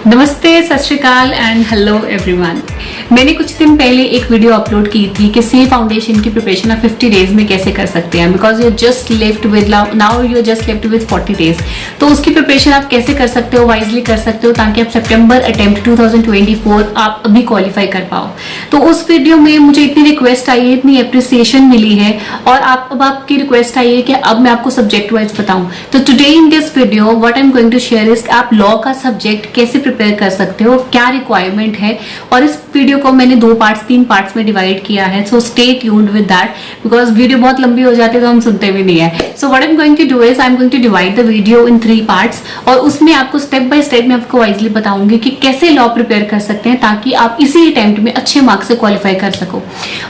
नमस्ते, सत श्री अकाल एंड हेलो एवरीवन। मैंने कुछ दिन पहले एक वीडियो अपलोड की थी कि सी फाउंडेशन की प्रिपरेशन आप 50 डेज में कैसे कर सकते हैं, because you just left with now you just left with 40 days. तो उसकी प्रिपरेशन आप कैसे कर सकते हो, वाइजली कर सकते हो, ताकि आप सितंबर अटेम्प्ट 2024 आप अभी क्वालिफाई कर पाओ। तो उस वीडियो में मुझे इतनी रिक्वेस्ट आई है, इतनी अप्रिसिएशन मिली है, और अब आपकी रिक्वेस्ट आई है कि अब मैं आपको सब्जेक्ट वाइज बताऊं। तो today in this video what I am going to share is आप लॉ का सब्जेक्ट कैसे प्रिपेयर कर सकते हो, क्या रिक्वायरमेंट है। और इस वीडियो को मैंने 3 पार्ट्स में डिवाइड किया है, so stay tuned with that, because video बहुत लंबी हो जाती है तो हम सुनते भी नहीं है। So what I am going to do is I am going to divide the video in 3 parts, और उसमें आपको स्टेप बाय स्टेप मैं आपको वाइजली बताऊंगी कि कैसे लॉ प्रिपेयर कर सकते हैं ताकि आप इसी अटेम्प्ट में अच्छे मार्क्स से क्वालिफाई कर सको।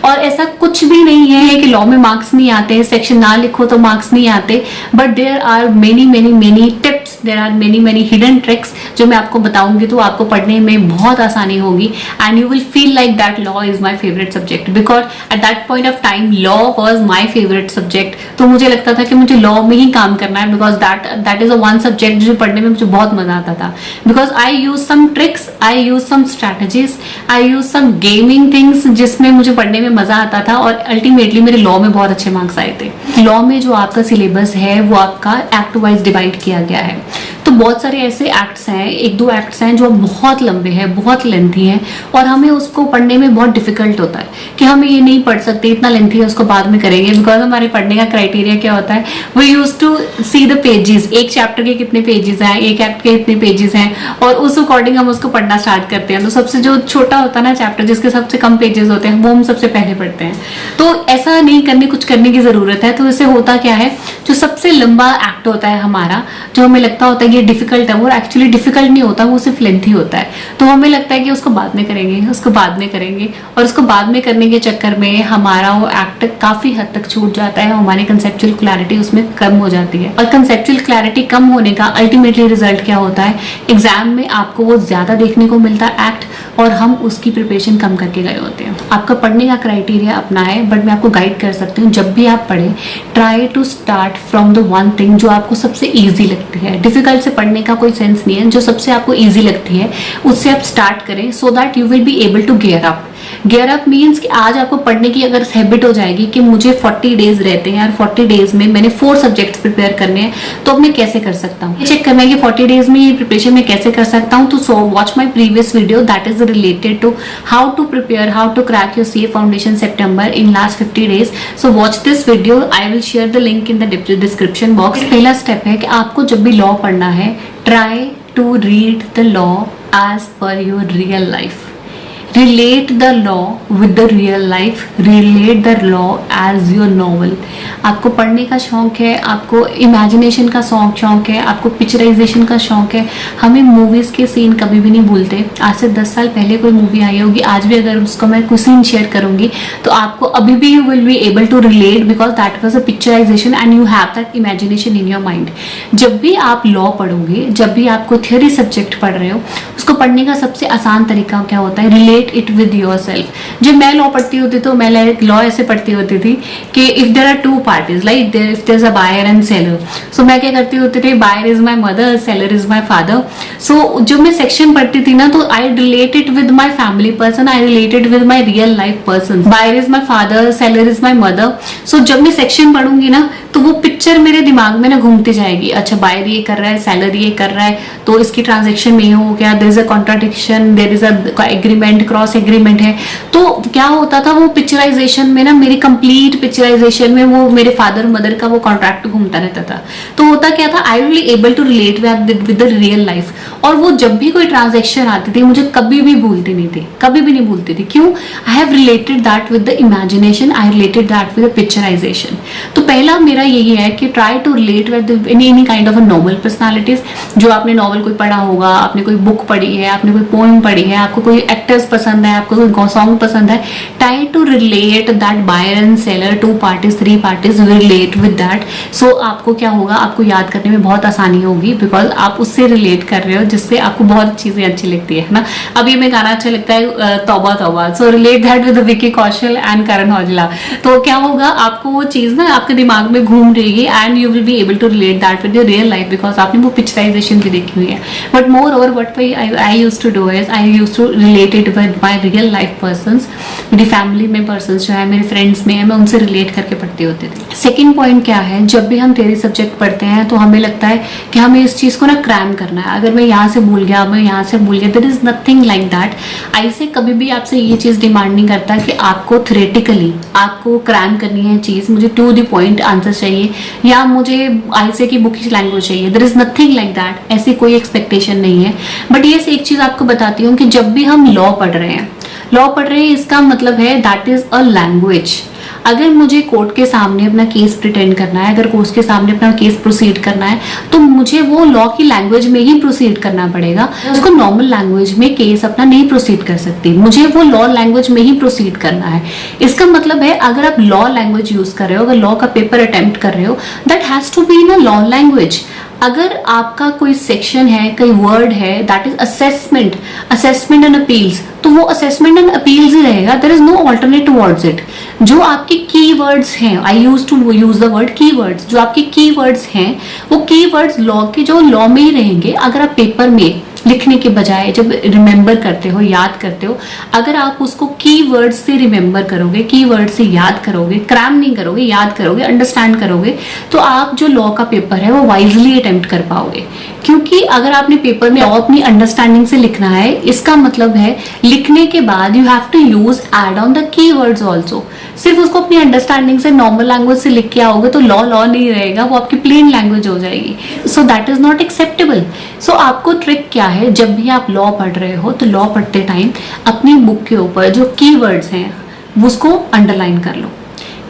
और ऐसा कुछ भी नहीं है कि लॉ में मार्क्स नहीं आते, सेक्शन ना लिखो तो मार्क्स नहीं आते, but there are many tips, there are many hidden tricks जो मैं आपको बताऊंगी, तो आपको पढ़ने में बहुत आसानी होगी and you will feel like that law is my favourite subject, because at that point of time law was my favourite subject. तो मुझे लगता था कि मुझे लॉ में ही काम करना है, because that is a one subject जो पढ़ने में मुझे बहुत मजा आता था, because I use some tricks, I use some strategies, I use some gaming things जिसमें मुझे पढ़ने में मजा आता था, और अल्टीमेटली मेरे लॉ में बहुत अच्छे मार्क्स आए थे। लॉ में जो आपका सिलेबस है वो आपका एक्ट वाइज डिवाइड किया गया है। तो बहुत सारे ऐसे एक्ट्स हैं, 1-2 एक्ट्स हैं जो बहुत लंबे हैं, बहुत लेंथी हैं, और हमें उसको पढ़ने में बहुत डिफिकल्ट होता है कि हम ये नहीं पढ़ सकते, इतना लेंथी है, उसको बाद में करेंगे। बिकॉज हमारे पढ़ने का क्राइटेरिया क्या होता है, we use to see the pages, एक चैप्टर के कितने पेजेस हैं, एक एक्ट के कितने पेजेस हैं, और उस अकॉर्डिंग हम उसको पढ़ना स्टार्ट करते हैं। तो सबसे जो छोटा होता है ना चैप्टर, जिसके सबसे कम पेजेस होते हैं, वो हम सबसे पहले पढ़ते हैं। तो ऐसा नहीं करने, कुछ करने की जरूरत है। तो इससे होता क्या है, जो सबसे लंबा एक्ट होता है हमारा, जो हमें लगता होता है ये डिफिकल्ट है, वो एक्चुअली डिफिकल्ट नहीं होता, वो सिर्फ लेंथी होता है। तो हमें लगता है कि उसको बाद में करेंगे, उसको बाद में करेंगे, और उसको बाद में करने के चक्कर में हमारा वो एक्ट काफी हद तक छूट जाता है, हमारी कंसेप्चुअल क्लैरिटी उसमें कम हो जाती है। और कंसेप्चुअल क्लैरिटी कम होने का अल्टीमेटली रिजल्ट क्या होता है, एग्जाम में आपको वो ज्यादा देखने को मिलता है एक्ट, और हम उसकी प्रिपरेशन कम करके गए होते हैं। आपका पढ़ने का क्राइटेरिया अपना है, बट मैं आपको गाइड कर सकती हूँ। जब भी आप पढ़े, try to start from the one thing जो आपको सबसे ईजी लगती है। डिफिकल्ट से पढ़ने का कोई सेंस नहीं है, जो सबसे आपको ईजी लगती है उससे आप स्टार्ट करें, so that you will be able to gear up. Gear up means कि आज आपको पढ़ने की अगर हैबिट हो जाएगी कि मुझे 40 डेज रहते हैं और 40 डेज में मैंने 4 सब्जेक्ट्स प्रिपेयर करने हैं, तो अब मैं कैसे कर सकता हूँ, चेक करना है कि 40 डेज में ये प्रिपरेशन मैं कैसे कर सकता हूँ। तो so watch my previous video that is related to how to prepare, how to crack your CA foundation सितंबर in last 50 days. So watch this video, I will share the link in the description box. पहला step है कि आपको जब भी लॉ पढ़ना है, try to read the law as per your real life. Relate the law with the real life, relate the law as your novel। आपको पढ़ने का शौक है, आपको इमेजिनेशन का शौक है, आपको पिक्चराइजेशन का शौक है। हमें मूवीज के सीन कभी भी नहीं भूलते। आज से 10 साल पहले कोई मूवी आई होगी, आज भी अगर उसको मैं कुछ सीन शेयर करूंगी तो आपको अभी भी you will be able to relate, because that was a picturisation and you have that imagination in your mind. जब भी आप लॉ पढ़ोगे, जब भी आपको थ्योरी सब्जेक्ट पढ़ रहे हो, उसको पढ़ने का सबसे आसान तरीका क्या होता है, रिलेट इट विद योरसेल्फ। जब मैं लॉ पढ़ती होती तो मैं लॉ ऐसे पढ़ती होती थी कि if there are 2 parties, like if there is a buyer and seller, so मैं क्या करती होती थी, buyer is my mother, seller is my father. So जब मैं सेक्शन पढ़ती थी ना, तो I relate it with my family person, I related with my real life person. Buyer is my father, seller is my mother. So जब मैं section पढ़ूंगी ना, तो वो पिक्चर मेरे दिमाग में ना घूमती जाएगी। अच्छा, बायर ये कर रहा है, सेलर ये कर रहा है, तो इसकी ट्रांजेक्शन में हो गया, there is a contradiction, there is a agreement, cross agreement है। तो क्या होता था, वो पिक्चराइजेशन में ना, मेरी कंप्लीट पिक्चराइजेशन में वो मेरे फादर मदर का वो कॉन्ट्रैक्ट घूमता रहता था। तो होता क्या था, I will able to relate with the real life. और वो जब भी कोई ट्रांजेक्शन आती थी, मुझे कभी भी भूलती नहीं थी, कभी भी नहीं भूलती थी। क्यों? I have related that with the imagination, I related that with the picturisation. तो पहला मेरा यही है कि try to relate with any kind of a novel personalities. जो आपने नॉवल कोई पढ़ा होगा, आपने कोई बुक पढ़ी है, आपने कोई पोएम पढ़ी है, आपको कोई एक्टर्स पसंद है, आपको कोई सॉन्ग पसंद है, try to relate that buyer and seller, 2 parties 3 parties relate with that. So आपको क्या होगा, आपको याद करने में बहुत आसानी होगी, बिकॉज आप उससे रिलेट कर रहे हो, जिससे आपको बहुत चीजें अच्छी लगती है ना। अब ये में गाना अच्छा लगता है, तौबा तौबा, so relate that with Vicky Kaushal and Karan Aujla. तो क्या होगा, आपको वो चीज ना आपके दिमाग में घूम रही है and you will be able to relate that with your real life because आपने वो पिक्चराइजेशन भी देखी हुई है. But moreover what I use to do is I use to relate it with my real life persons. मेरी family में persons जो है, मेरे फ्रेंड्स में है, मैं उनसे रिलेट करके पढ़ती होती थी. सेकेंड पॉइंट क्या है, जब भी हम थ्योरी सब्जेक्ट पढ़ते हैं तो हमें लगता है कि हमें इस चीज़ को ना क्रैम करना है. अगर मैं यहाँ से भूल गया, मैं यहाँ से भूल गया, there is nothing like that. ऐसे कभी भी आपसे ये चीज़ डिमांड नहीं करता कि आपको थ्योरेटिकली आपको क्रैम करनी है चीज़, मुझे टू द पॉइंट आंसर चाहिए या मुझे ऐसे की बुकिश लैंग्वेज चाहिए. There is nothing like that. ऐसी कोई एक्सपेक्टेशन नहीं है. बट ये एक चीज़ आपको बताती हूँ कि जब भी हम लॉ पढ़ रहे हैं, इसका मतलब है दैट इज अ लैंग्वेज. अगर मुझे कोर्ट के सामने अपना केस प्रिटेंड करना है, अगर कोर्ट के सामने अपना केस प्रोसीड करना है, तो मुझे वो लॉ की लैंग्वेज में ही प्रोसीड करना पड़ेगा. उसको नॉर्मल लैंग्वेज में केस अपना नहीं प्रोसीड कर सकती, मुझे वो लॉ लैंग्वेज में ही प्रोसीड करना है. इसका मतलब है अगर आप लॉ लैंग्वेज यूज कर रहे हो, अगर लॉ का पेपर अटेम्प्ट कर रहे हो, that has to be in a law language. अगर आपका कोई सेक्शन है, कोई वर्ड है that is assessment and appeals, तो वो असेसमेंट एंड अपील्स ही रहेगा. There is no alternate towards it. जो आपके कीवर्ड्स हैं, I use to use the word keywords, जो आपके कीवर्ड्स हैं वो कीवर्ड्स लॉ के जो लॉ में ही रहेंगे. अगर आप पेपर में लिखने के बजाय जब रिमेंबर करते हो, याद करते हो, अगर आप उसको कीवर्ड्स से रिमेंबर करोगे, कीवर्ड से याद करोगे, क्रैम नहीं करोगे, याद करोगे, अंडरस्टैंड करोगे, तो आप जो लॉ का पेपर है वो वाइजली अटेम्प्ट कर पाओगे. क्योंकि अगर आपने पेपर में लॉ अपनी अंडरस्टैंडिंग से लिखना है, इसका मतलब है लिखने के बाद you have to use add on the keywords also. सिर्फ उसको अपनी अंडरस्टैंडिंग से नॉर्मल लैंग्वेज से लिख के आओगे तो लॉ नहीं रहेगा, वो आपकी प्लेन लैंग्वेज हो जाएगी. So that is not acceptable. So आपको ट्रिक क्या है, जब भी आप लॉ पढ़ रहे हो तो लॉ पढ़ते टाइम अपनी बुक के ऊपर जो कीवर्ड्स हैं उसको अंडरलाइन कर लो.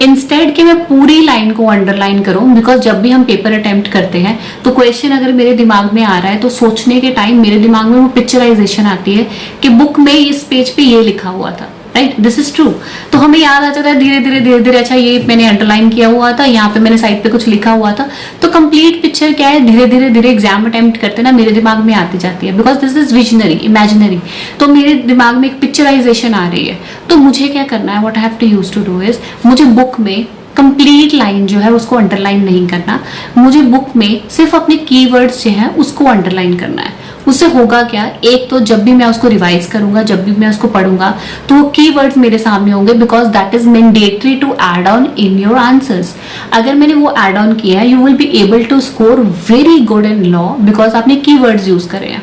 इंस्टेड कि मैं पूरी लाइन को अंडरलाइन करूं, बिकॉज जब भी हम पेपर अटेम्प्ट करते हैं तो क्वेश्चन अगर मेरे दिमाग में आ रहा है तो सोचने के टाइम मेरे दिमाग में वो पिक्चराइजेशन आती है कि बुक में इस पेज पे ये लिखा हुआ था. Right, this is true. तो हमें याद आ जाता है धीरे धीरे, अच्छा ये मैंने अंडरलाइन किया हुआ था, यहाँ पे मैंने साइड पे कुछ लिखा हुआ था. तो कंप्लीट पिक्चर क्या है, धीरे धीरे एग्जाम अटेम्प्ट करते ना मेरे दिमाग में आती जाती है, because this is visionary, imaginary. तो मेरे दिमाग में एक पिक्चराइजेशन आ रही है. तो मुझे क्या करना है, what I have to use to do is, मुझे बुक में कंप्लीट लाइन जो है उसको अंडरलाइन नहीं करना. मुझे बुक में सिर्फ अपने कीवर्ड्स जो है उसको अंडरलाइन करना है. उससे होगा क्या, एक तो जब भी मैं उसको रिवाइज करूंगा, जब भी मैं उसको पढ़ूंगा तो वो कीवर्ड्स मेरे सामने होंगे, because that is mandatory to add on in your answers. अगर मैंने वो ऐड ऑन किया है, you will be able to score very good in law because आपने कीवर्ड्स यूज करे हैं.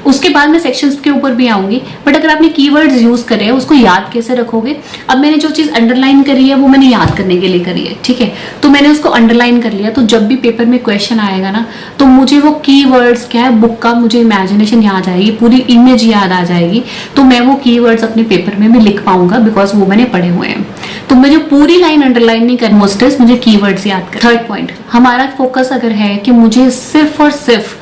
उसके बाद मैं सेक्शंस के ऊपर भी आऊंगी, बट अगर आपने कीवर्ड्स यूज करे हैं उसको याद कैसे रखोगे. अब मैंने जो चीज अंडरलाइन करी है वो मैंने याद करने के लिए करी है, ठीक है, तो मैंने उसको अंडरलाइन कर लिया. तो जब भी पेपर में क्वेश्चन आएगा ना, तो मुझे वो कीवर्ड्स क्या है बुक का, मुझे इमेजिनेशन याद आएगी, पूरी इमेज याद आ जाएगी. तो मैं वो कीवर्ड्स अपने पेपर में भी लिख पाऊंगा बिकॉज वो मैंने पढ़े हुए हैं. तो मुझे पूरी लाइन अंडरलाइन नहीं करनी, मोस्टेस्ट मुझे कीवर्ड्स याद कर. थर्ड पॉइंट, हमारा फोकस अगर है कि मुझे सिर्फ और सिर्फ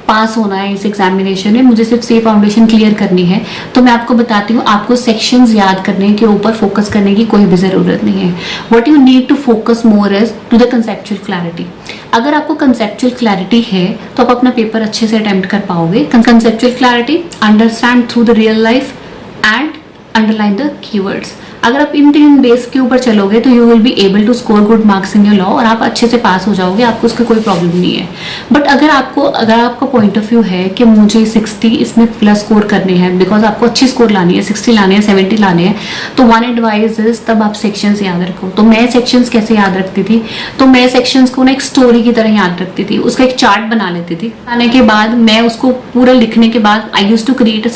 पास होना है इस एग्जामिनेशन में, मुझे सिर्फ सी फाउंडेशन क्लियर करनी है, तो मैं आपको बताती हूँ आपको सेक्शंस याद करने के ऊपर फोकस करने की कोई भी जरूरत नहीं है. What you need to focus more is to the conceptual clarity. अगर आपको कंसेप्चुअल क्लैरिटी है तो आप अपना पेपर अच्छे से अटेम्प्ट कर पाओगे. Conceptual clarity, understand through the real life and underline the keywords. अगर आप इन 3 बेस के ऊपर चलोगे तो you will be able to score good marks in your law और आप अच्छे से पास हो जाओगे, आपको उसका कोई प्रॉब्लम नहीं है. बट अगर आपका पॉइंट ऑफ व्यू है कि मुझे 60 इसमें प्लस स्कोर करने हैं, बिकॉज आपको अच्छी स्कोर लानी है, 60 लाने हैं, 70 लाने हैं, तो वन एडवाइस इज तब आप सेक्शंस याद रखो. तो मैं सेक्शंस कैसे याद रखती थी, तो मैं सेक्शंस को ना एक स्टोरी की तरह याद रखती थी. उसका एक चार्ट बना लेती थी. आने के बाद मैं उसको पूरा लिखने के बाद I use to create a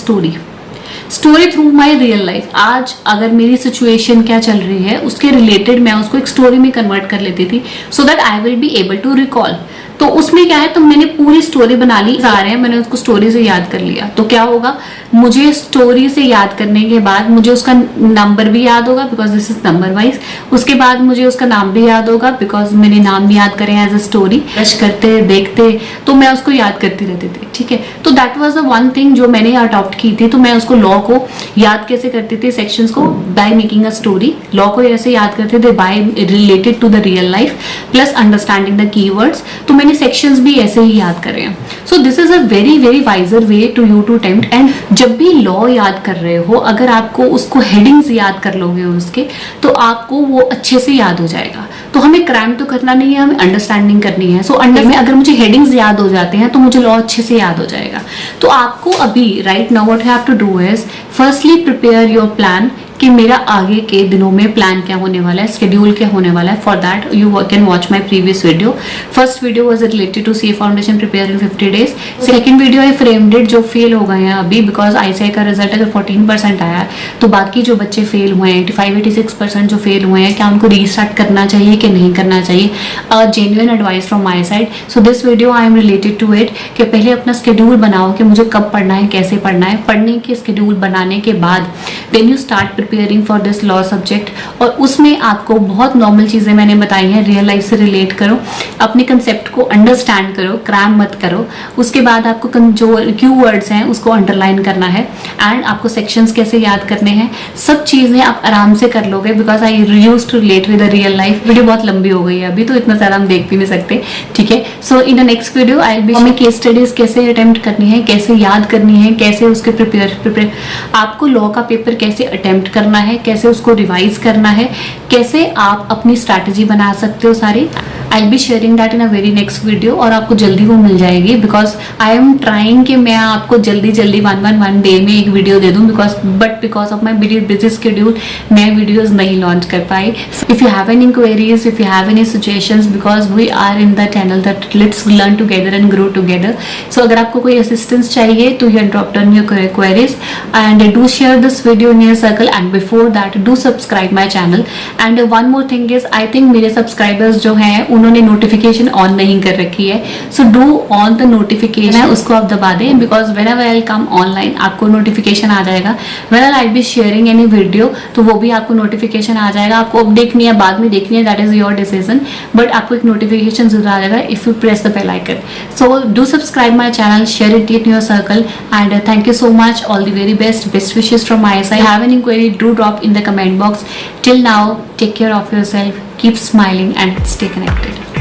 story through my real life. आज अगर मेरी सिचुएशन क्या चल रही है उसके रिलेटेड मैं उसको एक स्टोरी में कन्वर्ट कर लेती थी, so that I will be able to recall. तो उसमें क्या है, तो मैंने पूरी स्टोरी बना ली, आ रहे हैं मैंने उसको स्टोरी से याद कर लिया. तो क्या होगा, मुझे स्टोरी से याद करने के बाद मुझे उसका नंबर भी याद होगा because this is number wise. उसके बाद मुझे उसका नाम भी याद होगा बिकॉज मैंने नाम भी याद करे एज अ स्टोरी. ब्रश करते देखते तो मैं उसको याद करती रहती थी, ठीक है. तो that was the one thing जो मैंने अडॉप्ट की थी. तो मैं उसको लॉ को याद कैसे करती थी, सेक्शंस को, by making a story. Law को ऐसे याद करते थे by related to the real life plus understanding the keywords. तो मैंने सेक्शंस भी ऐसे ही याद कर रहे हैं. So this is a very very wiser way to you to attempt. And जब भी लॉ याद कर रहे हो, अगर आपको उसको हेडिंग्स याद कर लोगे उसके, तो आपको वो अच्छे से याद हो जाएगा. तो हमें क्रैम तो करना नहीं है, हमें अंडरस्टैंडिंग करनी है. सो अंडर में अगर मुझे हेडिंग्स याद हो जाते हैं तो मुझे लॉ अच्छे से याद हो जाएगा. तो आपको अभी right now what you have to do is firstly prepare your plan कि मेरा आगे के दिनों में प्लान क्या होने वाला है, शेड्यूल क्या होने वाला है. For that you can watch my previous video. First video was related to C foundation prepare in 50 days. Second video है फ्रेम्ड इट, जो फेल हो गए हैं अभी बिकॉज ICI का रिजल्ट अगर 14% आया है तो बाकी जो बच्चे फेल हुए हैं 85-86% जो फेल हुए हैं, क्या उनको रीस्टार्ट करना चाहिए कि नहीं करना चाहिए. Genuine advice from my side. So this video I am related to it कि पहले अपना शेड्यूल बनाओ कि मुझे कब पढ़ना है, कैसे पढ़ना है. पढ़ने के शेड्यूल बनाने के बाद then you start preparing for this law subject. और उसमें आपको बहुत नॉर्मल चीज़ें मैंने बताई हैं, रियल लाइफ से रिलेट करो, अपने कंसेप्ट को अंडरस्टैंड करो, क्रैम मत करो. उसके बाद आपको जो कीवर्ड्स हैं उसको अंडरलाइन करना है एंड आपको सेक्शंस कैसे याद करने हैं, सब चीज़ें आप आराम से कर लोगे because I use to relate with real life. Video बहुत लंबी हो गई है अभी, तो इतना ज़्यादा हम देख भी नहीं सकते. ठीक है, so in the next video I be हमें केस स्टडीज कैसे अटेम्प्ट करनी है, कैसे याद करनी है, कैसे उसके प्रिपेयर आपको लॉ का पेपर कैसे अटेम्प्ट करना है, कैसे उसको रिवाइज करना है, कैसे आप अपनी स्ट्रैटेजी बना सकते हो सारी. I be sharing that in a very next video और आपको जल्दी वो मिल जाएगी बिकॉज आई एम ट्राइंग कि मैं आपको जल्दी 1 डे में एक वीडियो दे दूँ because of my busy schedule मैं वीडियोज नहीं लॉन्च कर पाई. If you have any queries, if you have any suggestions, because we are in the channel that let's learn together and grow together. So अगर आपको कोई assistance चाहिए तो you drop down your queries and do share this video in your circle and before that do subscribe my channel. And one more thing is I think मेरे subscribers जो हैं उन्होंने notification on नहीं कर रखी है. So do on the notification है उसको आप दबा दें because when ever I come online आपको नोटिफिकेशन आ जाएगा. When I be sharing any video तो वो भी आपको नोटिफिकेशन आ जाएगा. आपको अब देखनी है बाद में देखनी है, that is your decision, but आपको एक नोटिफिकेशन जरूर आ जाएगा if you press the bell icon. So do subscribe my channel, share it in your circle and thank you so much. All the very best wishes from my side. If you have any query, do drop in the comment box. Till now, take care of yourself, keep smiling and stay connected.